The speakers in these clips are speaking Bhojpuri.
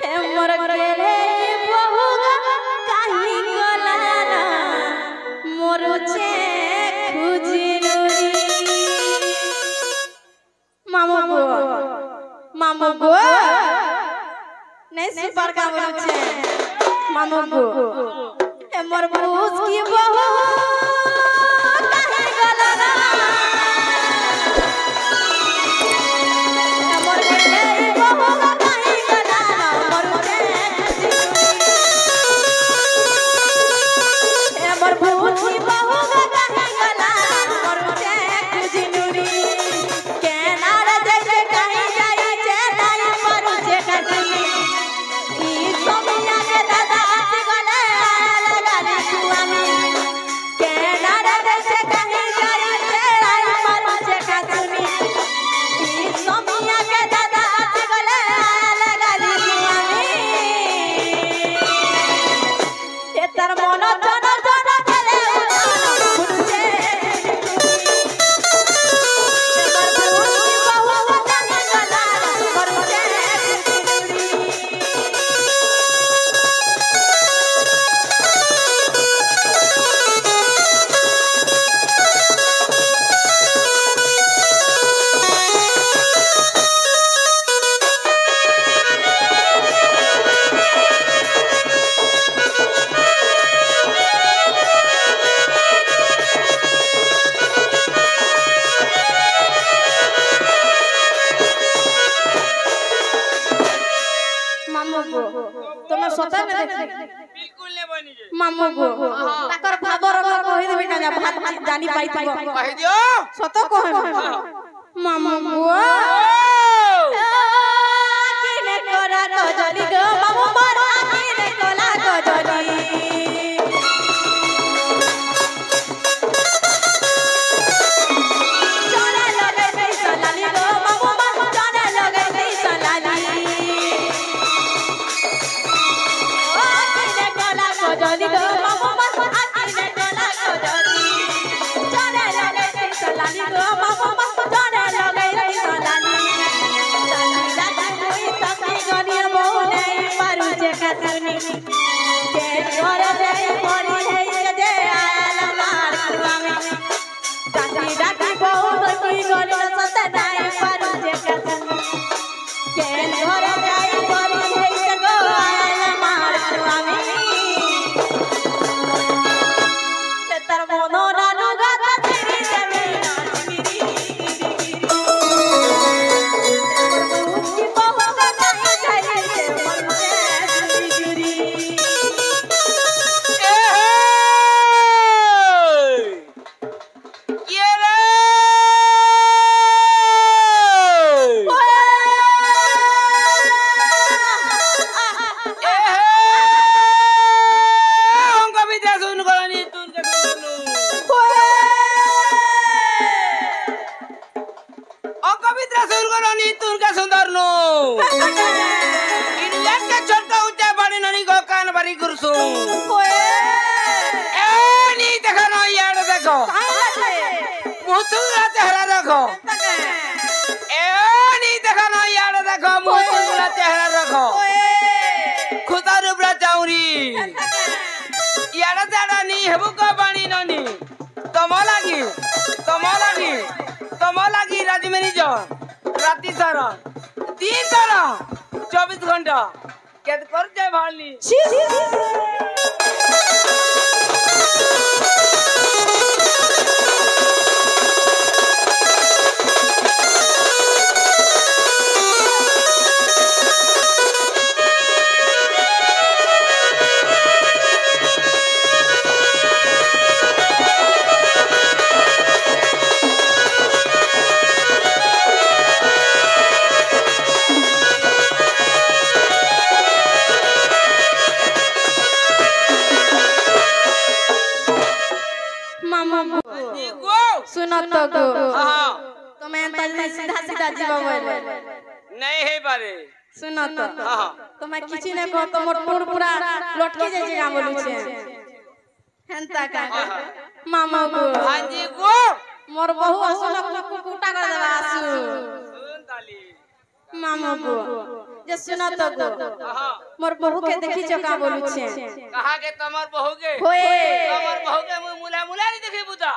हे मोर गेले बहुगा काहि गलाना मोरुचे खुजिनुरी मामू गो नहीं सुपर का बोलुचे मामू गो हे मोर बुझ की बहु काहि गलाना मोर गेले बहुगा काहि गलाना मोरुचे हे मोर बुझ की बहुगा काहि गलाना मोरुचे खुजिनुरी केनार जैसे कहीं जाई छे नाई पर जे कहीं ई सोमिया के दादा आसी गले लगाली सुआमी केनार जैसे कहीं जाई छे नाई पर जे कहीं ई सोमिया के दादा आसी गले लगाली सुआमी ए तर मन जन जन चले खुदे तुम्हें सोचा नहीं बिल्कुल नहीं बनी जे मामू गो ताकर भाबर न कहि देबे ना भात जानी पाई तब कहि दियो सत कहे मामू गो किने करा गजली गो मामू मारा किने कला गजली चले लगे दे सलाली गो मामू मारा चले लगे दे सलाली गजली गो मामू मारा किने कला गजली चले लगे दे सलाली गो मामू मारा चले लगे दे सलाली दादा कोई तकी गनी बहु नहीं पारू जे कसनी के घर जाई परी है जे आयल मार कुआमी दादी दादी बहु तकी गनी सत नहीं पारू जे कसनी के घर जाई परी है जे आयल मार कुआमी ते तर मोनो नानु गाता तेरी जमीना मेरी की बहु का कहीं जाई से मन से जुरी ये रे हम कभी दे सुन करनी तुन के सुनु ओ कभी दे सुन करनी तुन के सुंदर नु इंडिया के छोटा ऊंचा बड़ी ननी को कान भरी गुरसु ए नी देखो ना यार देखो मुतुरा चेहरा देखो ए नी देखो ना यार देखो मुतुरा चेहरा देखो खुदा रुबरा चाउरी यार जाड़ा नी हेबु को बाणी ननी तम लागी राजमेरी जो राती सारा 3 सारा 24 घंटा केद कर जाय भाली सुनो तो गो तुम्हें तल्ली सीधा सीधा जीवा बोले नहीं है बारे सुनो तो तुम्हें किसी ने कहो तो मोर टूर पूरा लटके जाय जे बोलू छे हेंता का मामा गो हां जी गो मोर बहु असुन कुकुटा कर देबा आसु सुन ताली मामा गो जे सुना तो गो मोर बहू के देखी चका बोलु छे कहा के तमर बहू के होए तमर बहू के मुला मुला नहीं देखी बुता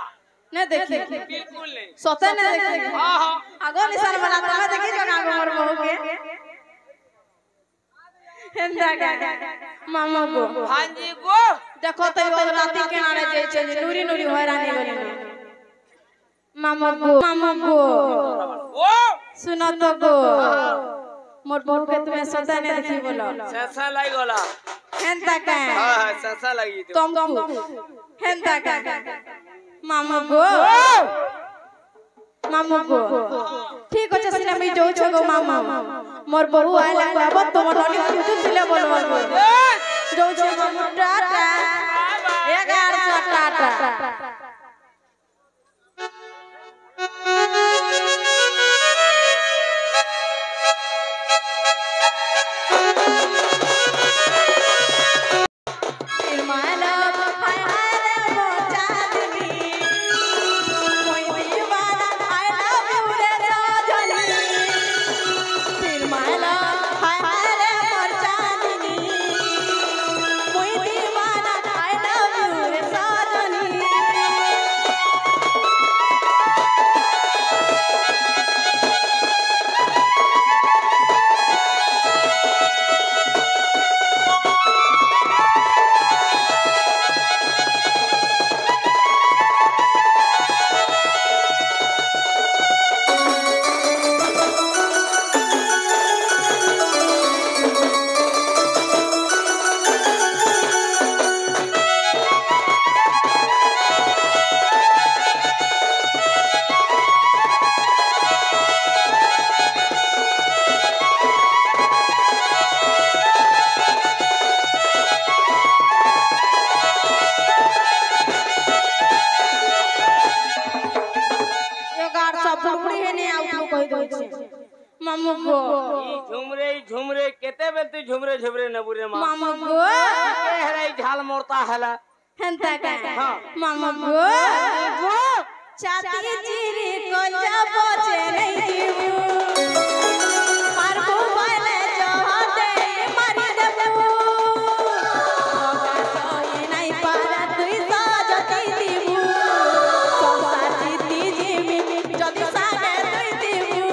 ने देखी बिल्कुल नहीं सोते ने देखी हां हां आगो निशान बना तो मैं देखी चका मोर बहू के हेंदा का मामा गो हां जी गो देखो तो राती किनारे जाय छे नूरी नूरी हैरानी गली मामा गो ओ सुनो तो गो मोर बहू के तुम्हें सोता ने देखी बोलो ससा लाई गोला हेंदा का हां ससा लगी तो तुमको हेंदा का मामा गो ठीक আছে সিনা আমি যাউছ গো মামা মোর বহু আইলা কব তোমার নলি কিছু ছিলে বলবো যাউছ মামু টাটা 11 টাটা मामू गो झुमरे केते बेलती झुमरे नबुरे मामू गो हराई ढाल मोरता हला हंता का मामू गो छाती चिरी कोंजा बोचे नहीं जीवू मारबो वाले जो होते मारी देबू सोई नहीं पारा तुई सजती दीबू संसार जीती जीवी जदी सागे तुई दीबू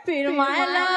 फिर माला